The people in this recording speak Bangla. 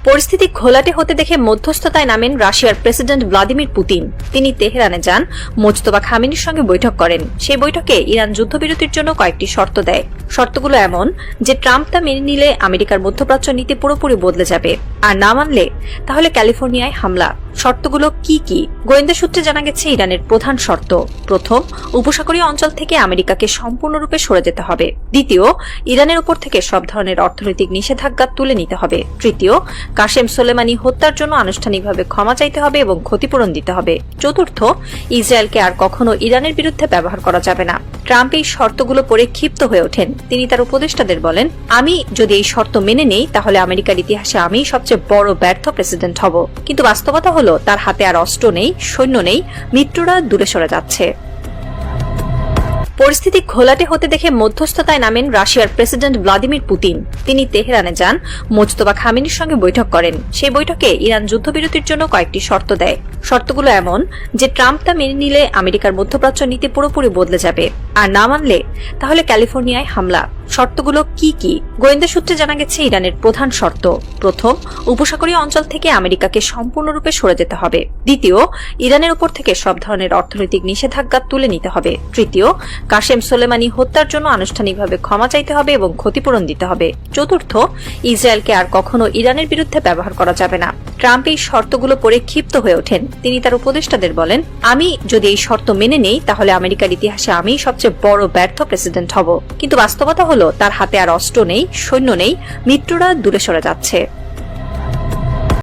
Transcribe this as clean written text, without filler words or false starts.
পরিস্থিতি ঘোলাটে হতে দেখে মধ্যস্থতায় নামেন রাশিয়ার প্রেসিডেন্ট ভ্লাদিমির পুতিন। তিনি তেহরানে যান, মোজতবা খামেনির সঙ্গে বৈঠক করেন। সেই বৈঠকে ইরান যুদ্ধবিরতির জন্য কয়েকটি শর্ত দেয়। শর্তগুলো এমন যে ট্রাম্প তা মেনে নিলে আমেরিকার মধ্যপ্রাচ্য নীতি পুরোপুরি বদলে যাবে, আর না মানলে তাহলে ক্যালিফোর্নিয়ায় হামলা। শর্তগুলো কি কি? গোয়েন্দা সূত্রে জানা গেছে ইরানের প্রধান শর্ত: প্রথম, উপসাগরীয় অঞ্চল থেকে আমেরিকাকে সম্পূর্ণরূপে সরে যেতে হবে। দ্বিতীয়, ইরানের উপর থেকে সব ধরনের অর্থনৈতিক নিষেধাজ্ঞা তুলে নিতে হবে। তৃতীয়, কাশেম সোলেমানি হত্যার জন্য আনুষ্ঠানিকভাবে ক্ষমা চাইতে হবে এবং ক্ষতিপূরণ দিতে হবে। চতুর্থ, ইসরায়েলকে আর কখনো ইরানের বিরুদ্ধে ব্যবহার করা যাবে না। ট্রাম্প এই শর্তগুলো পড়ে ক্ষিপ্ত হয়ে ওঠেন। তিনি তার উপদেষ্টাদের বলেন, আমি যদি এই শর্ত মেনে নেই তাহলে আমেরিকার ইতিহাসে আমিই সবচেয়ে বড় ব্যর্থ প্রেসিডেন্ট হব। কিন্তু বাস্তবতা হলো তার হাতে আর অস্ত্র নেই, সৈন্য নেই, মিত্ররা দূরে সরে যাচ্ছে। পরিস্থিতি ঘোলাটে হতে দেখে মধ্যস্থতায় নামেন রাশিয়ার প্রেসিডেন্ট ভ্লাদিমির পুতিন। তিনি তেহরানে যান, মোজতবা খামেনির সঙ্গে বৈঠক করেন। সেই বৈঠকে ইরান যুদ্ধবিরতির জন্য কয়েকটি শর্ত দেয়। শর্তগুলো এমন যে ট্রাম্প তা মেনে নিলে আমেরিকার মধ্যপ্রাচ্য নীতি পুরোপুরি বদলে যাবে, আর না মানলে তাহলে ক্যালিফোর্নিয়ায় হামলা। শর্তগুলো কি কি? গোয়েন্দা সূত্রে জানা গেছে ইরানের প্রধান শর্ত: প্রথম, উপসাগরীয় অঞ্চল থেকে আমেরিকাকে সম্পূর্ণরূপে সরে যেতে হবে। দ্বিতীয়, ইরানের উপর থেকে সব ধরনের অর্থনৈতিক নিষেধাজ্ঞা তুলে নিতে হবে। তৃতীয়, কাশেম সোলেমানি হত্যার জন্য আনুষ্ঠানিকভাবে ক্ষমা চাইতে হবে এবং ক্ষতিপূরণ দিতে হবে। চতুর্থ, ইসরায়েলকে আর কখনো ইরানের বিরুদ্ধে ব্যবহার করা যাবে না। ট্রাম্প এই শর্তগুলো পড়ে ক্ষিপ্ত হয়ে ওঠেন। তিনি তার উপদেষ্টাদের বলেন, আমি যদি এই শর্ত মেনে নেই তাহলে আমেরিকার ইতিহাসে আমিই সবচেয়ে বড় ব্যর্থ প্রেসিডেন্ট হব। কিন্তু বাস্তবতা হলো তার হাতে আর অস্ত্র নেই, সৈন্য নেই, মিত্ররা দূরে সরে যাচ্ছে।